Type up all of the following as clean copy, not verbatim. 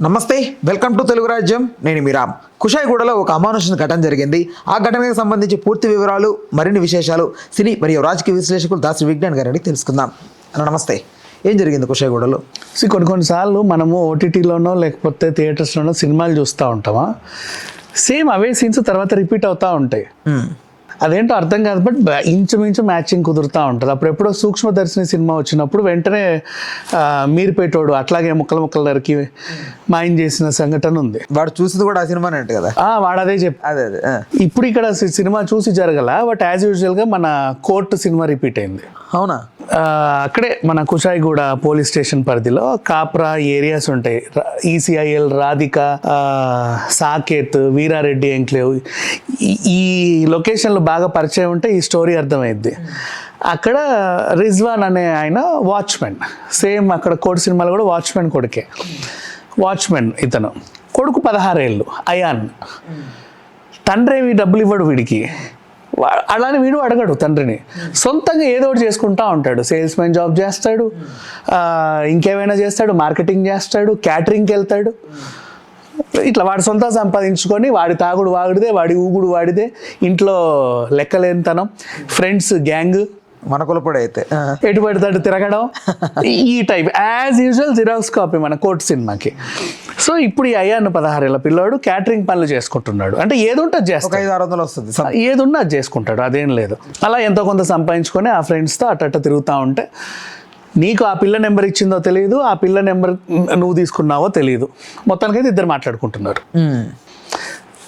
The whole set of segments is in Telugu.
నమస్తే, వెల్కమ్ టు తెలుగు రాజ్యం. నేను మీ రామ్. కుషాయిగూడలో ఒక అమానుషమైన ఘటన జరిగింది. ఆ ఘటనకు సంబంధించి పూర్తి వివరాలు, మరిన్ని విశేషాలు సినీ మరియు రాజకీయ విశ్లేషకులు దాసి విజ్ఞాన్ గారిని తెలుసుకుందాం. అన్న నమస్తే, ఏం జరిగింది కుషాయిగూడలో? కొన్నిసార్లు మనము ఓటీటీలోనో లేకపోతే థియేటర్స్లోనో సినిమాలు చూస్తూ ఉంటామా, సేమ్ అవే సీన్స్ తర్వాత రిపీట్ అవుతూ ఉంటాయి. అదేంటో అర్థం కాదు, బట్ ఇంచుమించు మ్యాచింగ్ కుదురుతూ ఉంటుంది. అప్పుడు ఎప్పుడో సూక్ష్మదర్శిని సినిమా వచ్చినప్పుడు వెంటనే మీరుపేటోడు అట్లాగే ముక్కలు నరికి మాయం చేసిన సంఘటన ఉంది. వాడు చూసింది కూడా ఆ సినిమానే అంట కదా. వాడు అదే అదే ఇప్పుడు ఇక్కడ సినిమా చూసి జరగల, బట్ యాజ్ యూజువల్గా మన కోర్టు సినిమా రిపీట్ అయింది. అవునా? అక్కడే మన కుషాయిగూడ పోలీస్ స్టేషన్ పరిధిలో కాప్రా ఏరియాస్ ఉంటాయి. ఈసీఐఎల్, రాధిక, సాకేత్, వీరారెడ్డి ఎంక్లేవ్, ఈ లొకేషన్లు బాగా పరిచయం ఉంటే ఈ స్టోరీ అర్థమైద్ది. అక్కడ రిజ్వాన్ అనే ఆయన వాచ్మెన్, సేమ్ అక్కడ కోర్టు సినిమాలో కూడా వాచ్మెన్ కొడుకే. వాచ్మెన్ ఇతను కొడుకు 16 ఏళ్ళు అయాన్. తండ్రి ఏమి డబ్బులు ఇవ్వడు వీడికి, అలానే వీడు అడగడు తండ్రిని. సొంతంగా ఏదో ఒకటి చేసుకుంటా ఉంటాడు. సేల్స్ మ్యాన్ జాబ్ చేస్తాడు, ఇంకేమైనా చేస్తాడు, మార్కెటింగ్ చేస్తాడు, క్యాటరింగ్కి వెళ్తాడు. ఇట్లా వాడు సొంతం సంపాదించుకొని వాడి తాగుడు వాడిదే, వాడి ఊగుడు వాడిదే, ఇంట్లో లెక్కలేనితనం, ఫ్రెండ్స్ గ్యాంగ్, మన కులపడి అయితే ఎటు పడతాడు తిరగడం, ఈ type as usual xerox copy మన కోర్టు సినిమాకి. సో ఇప్పుడు ఈ అయ్యాను 16 ఏళ్ళ పిల్లాడు క్యాటరింగ్ పనులు చేసుకుంటున్నాడు. అంటే ఏది ఉంటే అది చేస్తాడు, 500-600 వస్తుంది, ఏది ఉన్నా అది చేసుకుంటాడు, అదేం లేదు. అలా ఎంతో కొంత సంపాదించుకొని ఆ ఫ్రెండ్స్తో అట్ట తిరుగుతూ ఉంటే, నీకు ఆ పిల్ల నెంబర్ ఇచ్చిందో తెలియదు, ఆ పిల్ల నెంబర్ నువ్వు తీసుకున్నావో తెలియదు. మొత్తానికైతే ఇద్దరు మాట్లాడుకుంటున్నారు.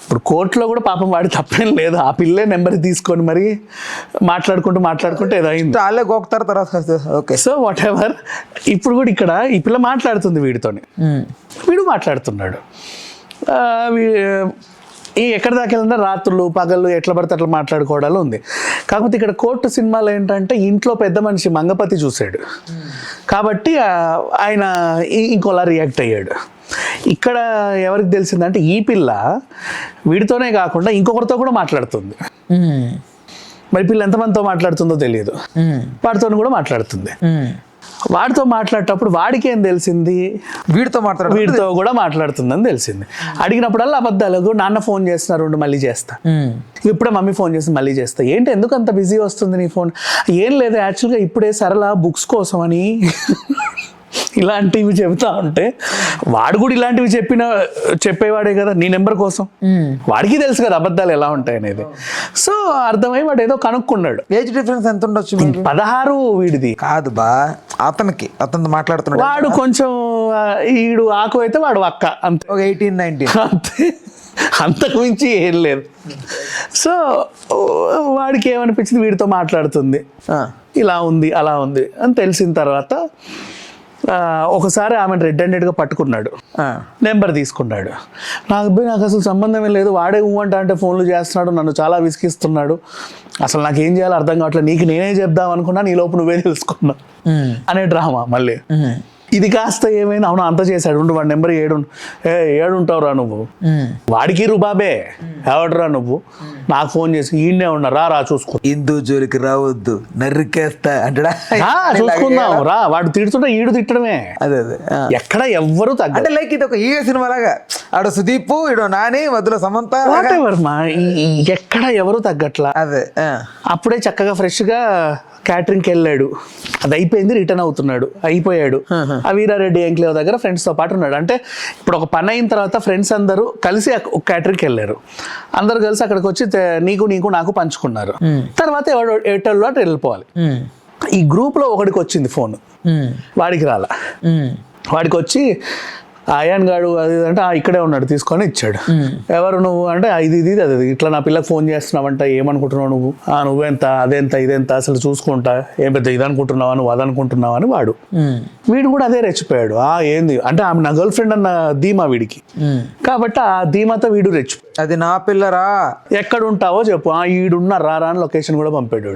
ఇప్పుడు కోర్టులో కూడా పాపం వాడి తప్పేం లేదు, ఆ పిల్లే నెంబర్ తీసుకొని మరి మాట్లాడుకుంటూ ఏదో అయింది. వాళ్ళే గోకుతారు తర్వాత. Okay, so what ever. ఇప్పుడు కూడా ఇక్కడ ఈ పిల్ల మాట్లాడుతుంది వీడితోని, వీడు మాట్లాడుతున్నాడు. ఎక్కడి దాకా వెళ్ళినా రాత్రులు పగళ్ళు ఎట్లా పడితే అట్లా మాట్లాడుకోవడాలు ఉంది. కాకపోతే ఇక్కడ కోర్టు సినిమాలో ఏంటంటే ఇంట్లో పెద్ద మనిషి మంగపతి చూశాడు కాబట్టి ఆయన ఇంకోలా రియాక్ట్ అయ్యాడు. ఇక్కడ ఎవరికి తెలిసిందంటే ఈ పిల్ల వీడితోనే కాకుండా ఇంకొకరితో కూడా మాట్లాడుతుంది. మరి పిల్ల ఎంతమందితో మాట్లాడుతుందో తెలియదు, వాడితో కూడా మాట్లాడుతుంది. వాడితో మాట్లాడేటప్పుడు వాడికి ఏం తెలిసింది, వీడితో కూడా మాట్లాడుతుందని తెలిసింది. అడిగినప్పుడల్లా అబద్ధాలు. నాన్న ఫోన్ చేస్తున్నారు, మళ్ళీ చేస్తా, ఇప్పుడే మమ్మీ ఫోన్ చేసి మళ్ళీ చేస్తా. ఏంటి ఎందుకు అంత బిజీ వస్తుంది నీ ఫోన్? ఏం లేదు, యాక్చువల్గా ఇప్పుడే సరళ బుక్స్ కోసం అని ఇలాంటివి చెబుతా ఉంటే, వాడు కూడా ఇలాంటివి చెప్పేవాడే కదా నీ నెంబర్ కోసం. వాడికి తెలుసు కదా అబద్ధాలు ఎలా ఉంటాయి అనేది. సో అర్థమై వాడు ఏదో కనుక్కున్నాడు. ఏజ్ డిఫరెన్స్ ఎంత ఉండొచ్చు? 16 వీడిది కాదు బా, అతను మాట్లాడుతున్నాడు. వాడు కొంచెం ఈడు ఆకు అయితే వాడు అక్క, అంతే. 18-19 అంతే, అంతకు మించి ఏం లేదు. సో వాడికి ఏమనిపించింది, వీడితో మాట్లాడుతుంది, ఇలా ఉంది అలా ఉంది అని తెలిసిన తర్వాత ఒకసారి ఆమెను రెడ్ హ్యాండెడ్గా పట్టుకున్నాడు, నెంబర్ తీసుకున్నాడు. నాకు అసలు సంబంధమే లేదు, వాడే అంటే ఫోన్లు చేస్తున్నాడు, నన్ను చాలా విసిగిస్తున్నాడు, అసలు నాకు ఏం చేయాలో అర్థం కావట్లేదు, నీకు నేనే చెప్దాం అనుకున్నా, నీ లోపు నువ్వే తెలుసుకున్నావు అనే డ్రామా. మళ్ళీ ఇది కాస్త ఏమైనా, అవును అంత చేశాడు, ఉండు వాడి నెంబర్ ఏడుంటావురా నువ్వు, వాడికి రుబాబే, ఎవడరా నువ్వు, నాకు ఫోన్ చేసి ఈయనే ఉన్నా రా చూసుకో, హిందూ జోలికి రావద్దు నరికేస్తా అంటాడా, చూసుకుందాం రా. వాడు తిడుతుంటే ఈడు తిట్టడమే. అదే ఎక్కడ ఎవ్వరు తగ్గ, అంటే లైక్ ఇది ఒక ఈగ సినిమా లాగా, ఆడు సుదీప్, ఇడు నాని, మధ్యలో సమంత, ఎక్కడ ఎవరు తగ్గట్లా. అదే అప్పుడే చక్కగా ఫ్రెష్ గా క్యాటరింగ్కి వెళ్ళాడు, అది అయిపోయింది, రిటర్న్ అవుతున్నాడు, అయిపోయాడు. ఆ వీరారెడ్డి ఎంక్లేవ్ దగ్గర ఫ్రెండ్స్తో పాటు ఉన్నాడు. అంటే ఇప్పుడు ఒక పని అయిన తర్వాత ఫ్రెండ్స్ అందరూ కలిసి ఒక క్యాటరింగ్కి వెళ్ళారు. అందరు కలిసి అక్కడికి వచ్చి నీకు నాకు పంచుకున్నారు. తర్వాత ఎటోళ్ళు అటు వెళ్ళిపోవాలి. ఈ గ్రూప్లో ఒకడికి వచ్చింది ఫోన్, వాడికి రాలా. వాడికి వచ్చి అయాన్ గాడు అది అంటే ఇక్కడే ఉన్నాడు, తీసుకొని ఇచ్చాడు. ఎవరు నువ్వు అంటే ఇది అది ఇట్లా నా పిల్లకి ఫోన్ చేస్తున్నావంట, ఏమనుకుంటున్నావు నువ్వు, నువ్వెంత అదెంత ఇదెంత అసలు చూసుకుంటా, ఏం పెద్ద ఇది అనుకుంటున్నావా నువ్వు అది అనుకుంటున్నావా అని వాడు. వీడు కూడా అదే రెచ్చిపోయాడు. ఏంది అంటే ఆమె నా గర్ల్ ఫ్రెండ్ అన్న ధీమా వీడికి, కాబట్టి ఆ ధీమాతో వీడు రెచ్చిపోయాడు. అది నా పిల్లరా, ఎక్కడ ఉంటావో చెప్పు, ఈడున్న రారా అని లొకేషన్ కూడా పంపాడు.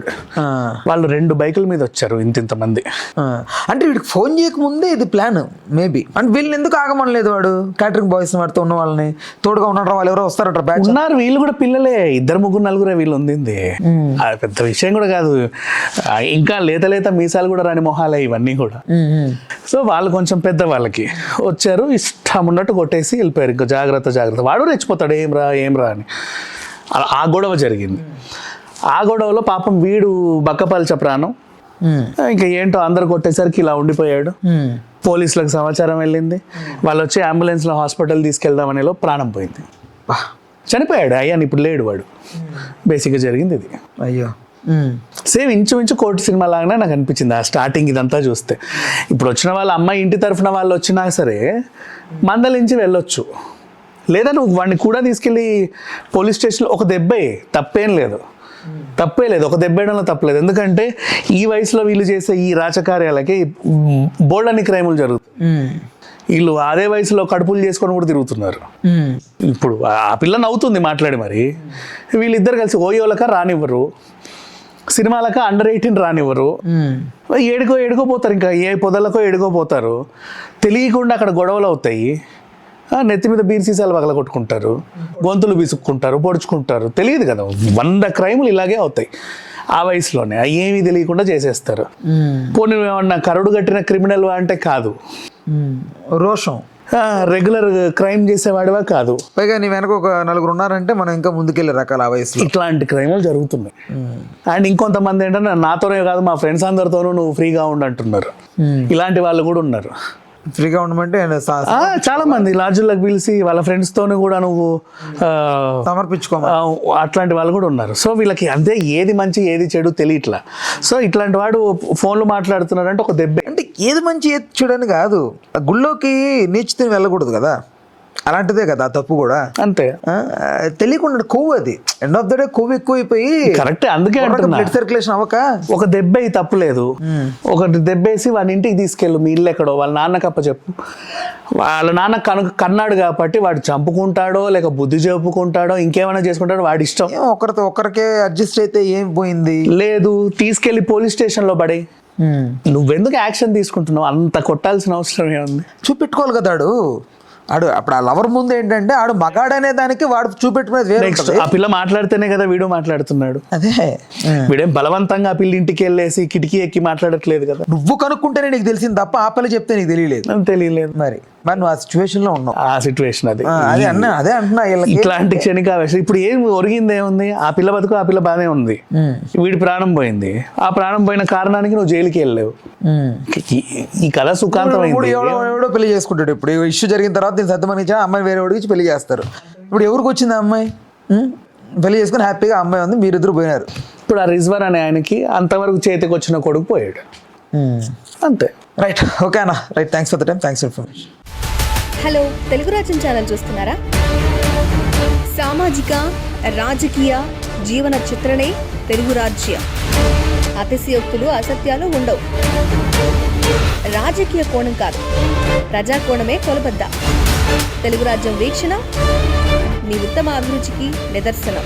వాళ్ళు 2 బైకుల మీద వచ్చారు, ఇంతమంది. అంటే వీడికి ఫోన్ చేయకముందే ఇది ప్లాన్ మేబీ. అంటే వీళ్ళని ఎందుకు ఆగమనలేదు వాడు? క్యాటరింగ్ బాయ్స్ వాడితో ఉన్న వాళ్ళని తోడుగా ఉన్నాడు, వాళ్ళు ఎవరో వస్తారట, ఉన్నారు, వీళ్ళు కూడా పిల్లలే, 2, 3, 4 వీళ్ళు ఉంది. పెద్ద విషయం కూడా కాదు. ఇంకా లేత మీసాలు కూడా రాని మొహాలే ఇవన్నీ కూడా. సో వాళ్ళు కొంచెం పెద్ద వాళ్ళకి వచ్చారు, ఇష్టం ఇష్టం ఉన్నట్టు కొట్టేసి వెళ్ళిపోయారు. ఇంకా జాగ్రత్త వాడు రెచ్చిపోతాడు, ఏం రా అని. ఆ గొడవ జరిగింది. ఆ గొడవలో పాపం వీడు బక్కపల్చ ప్రాణం. ఇంకా ఏంటో అందరు కొట్టేసరికి ఇలా ఉండిపోయాడు. పోలీసులకు సమాచారం వెళ్ళింది. వాళ్ళు వచ్చి అంబులెన్స్లో హాస్పిటల్ తీసుకెళ్దామనేలో ప్రాణం పోయింది. చనిపోయాడు. అయ్యాను ఇప్పుడు లేడు వాడు. బేసిక్గా జరిగింది ఇది. అయ్యో. సేమ్ ఇంచుమించు కోర్టు సినిమా లాగానే నాకు అనిపించింది ఆ స్టార్టింగ్ ఇదంతా చూస్తే. ఇప్పుడు వచ్చిన వాళ్ళ అమ్మాయి ఇంటి తరఫున వాళ్ళు వచ్చినా సరే మందలించి వెళ్ళొచ్చు, లేదా నువ్వు వాడిని కూడా తీసుకెళ్ళి పోలీస్ స్టేషన్లో ఒక దెబ్బే, తప్పేం లేదు, ఒక దెబ్బేయడంలో తప్పలేదు. ఎందుకంటే ఈ వయసులో వీళ్ళు చేసే ఈ రాచకార్యాలకి బోల్డని క్రైములు జరుగుతాయి. వీళ్ళు అదే వయసులో కడుపులు చేసుకొని కూడా తిరుగుతున్నారు. ఇప్పుడు ఆ పిల్ల నవ్వుతుంది మాట్లాడి, మరి వీళ్ళిద్దరు కలిసి ఓయోలక రానివ్వరు, సినిమాలక అండర్-18 రానివ్వరు, ఏడుకో పోతారు. ఇంకా ఏ పొదలకో ఎడుకోపోతారు. తెలియకుండా అక్కడ గొడవలు అవుతాయి. నెత్తి మీద బీర్ సీసాలు పగల కొట్టుకుంటారు, గొంతులు బీసుక్కుంటారు, పొడుచుకుంటారు. తెలియదు కదా, 100 క్రైములు ఇలాగే అవుతాయి ఆ వయసులోనే. ఏమీ తెలియకుండా చేసేస్తారు. పోనీ ఏమన్నా కరుడు కట్టిన క్రిమినల్ అంటే కాదు, రోషం రెగ్యులర్ క్రైమ్ చేసేవాడివా కాదు. పైగా నీ వెనక ఒక 4 ఉన్నారంటే మనం ఇంకా ముందుకెళ్ళే రకాల ఆ వయసులో ఇట్లాంటి క్రైములు జరుగుతున్నాయి. అండ్ ఇంకొంతమంది ఏంటంటే నాతోనే కాదు మా ఫ్రెండ్స్ అందరితోనూ నువ్వు ఫ్రీగా ఉండంటున్నారు. ఇలాంటి వాళ్ళు కూడా ఉన్నారు. ఫ్రీగా ఉండమంటే చాలా మంది లాడ్జ్లకు పిలిచి వాళ్ళ ఫ్రెండ్స్ తోని కూడా నువ్వు అట్లాంటి వాళ్ళు కూడా ఉన్నారు. సో వీళ్ళకి అంతే ఏది మంచి ఏది చెడు తెలియట్లా. సో ఇట్లాంటి వాడు ఫోన్లు మాట్లాడుతున్నాడు అంటే ఒక దెబ్బ. అంటే ఏది మంచి ఏది చెడు అని కాదు, గుళ్ళోకి నీచు తిని వెళ్ళకూడదు కదా, అలాంటిదే కదా తప్పు కూడా. అంతే, తెలియకుండా కొవ్వు, అది ఎండ్ ఆఫ్ ద డే కొవ్వు ఎక్కువైపోయి కరెక్ట్. అందుకే బ్లడ్ సర్క్యులేషన్ అవ్వక ఒక దెబ్బ తప్పులేదు. ఒక దెబ్బేసి వాడి ఇంటికి తీసుకెళ్ళు, మీ ఇల్లు ఎక్కడో వాళ్ళ నాన్నకి అప్పచెప్పు. వాళ్ళ నాన్న కన్నాడు కాబట్టి వాడు చంపుకుంటాడో లేక బుద్ధి చెప్పుకుంటాడో ఇంకేమైనా చేసుకుంటాడో వాడి ఇష్టం. ఒకరికే అడ్జస్ట్ అయితే ఏం పోయింది లేదు, తీసుకెళ్లి పోలీస్ స్టేషన్లో పడే. నువ్వెందుకు యాక్షన్ తీసుకుంటున్నావు? అంత కొట్టాల్సిన అవసరం ఏముంది? చూపెట్టుకోవాలి కదా ఆడు అప్పుడు ఆ లవర్ ముందు ఏంటంటే ఆడు మగాడనే దానికి వాడు చూపెట్టుకునేది వేరే. ఆ పిల్ల మాట్లాడితేనే కదా వీడు మాట్లాడుతున్నాడు. అదే వీడేం బలవంతంగా ఆ పిల్ల ఇంటికి వెళ్ళేసి కిటికీ ఎక్కి మాట్లాడట్లేదు కదా. నువ్వు కనుక్కుంటేనే నీకు తెలిసింది తప్ప ఆ పిల్ల చెప్తే నీకు తెలియలేదు. మరి నువ్వు ఆ సిచ్యువేషన్ లో ఉన్నావు. ఆ సిచ్యువేషన్ అదే అంటున్నా. ఇట్లాంటి క్షణికావేశం. ఇప్పుడు ఏం ఒరిగింది ఏముంది? ఆ పిల్ల బతుకు ఆ పిల్ల బాగానే ఉంది, వీడి ప్రాణం పోయింది. ఆ ప్రాణం పోయిన కారణానికి నువ్వు జైలుకి వెళ్ళలేవు. ఈ కథ సుఖాంతం. ఎవడో పెళ్లి చేసుకుంటాడు. ఇప్పుడు ఇష్యూ జరిగిన తర్వాత నేను సత్యమనిచ్చా అమ్మాయి వేరే వాడికి పెళ్లి చేస్తారు. ఇప్పుడు ఎవరికి వచ్చింది అమ్మాయి? పెళ్లి చేసుకుని హ్యాపీగా అమ్మాయి ఉంది, మీరిద్దరు పోయినారు. ఇప్పుడు ఆ రిజ్వాన్ అనే ఆయనకి అంతవరకు చేతికి వచ్చిన కొడుకు పోయాడు. అంతే. రైట్, ఓకే అన్న. Right, thanks for the time, thanks for information. Hello, Telugu రాజ్యం ఛానల్ చూస్తున్నారా? సామాజిక రాజకీయ జీవన చిత్రణే తెలుగు రాజ్యం. అతిశయోక్తులు అసత్యాలు ఉండవు. రాజకీయ కోణం కాదు, ప్రజా కోణమే కొలబద్ద. తెలుగు రాజ్యం వీక్షణ మీ ఉత్తమ అభిరుచికి నిదర్శనం.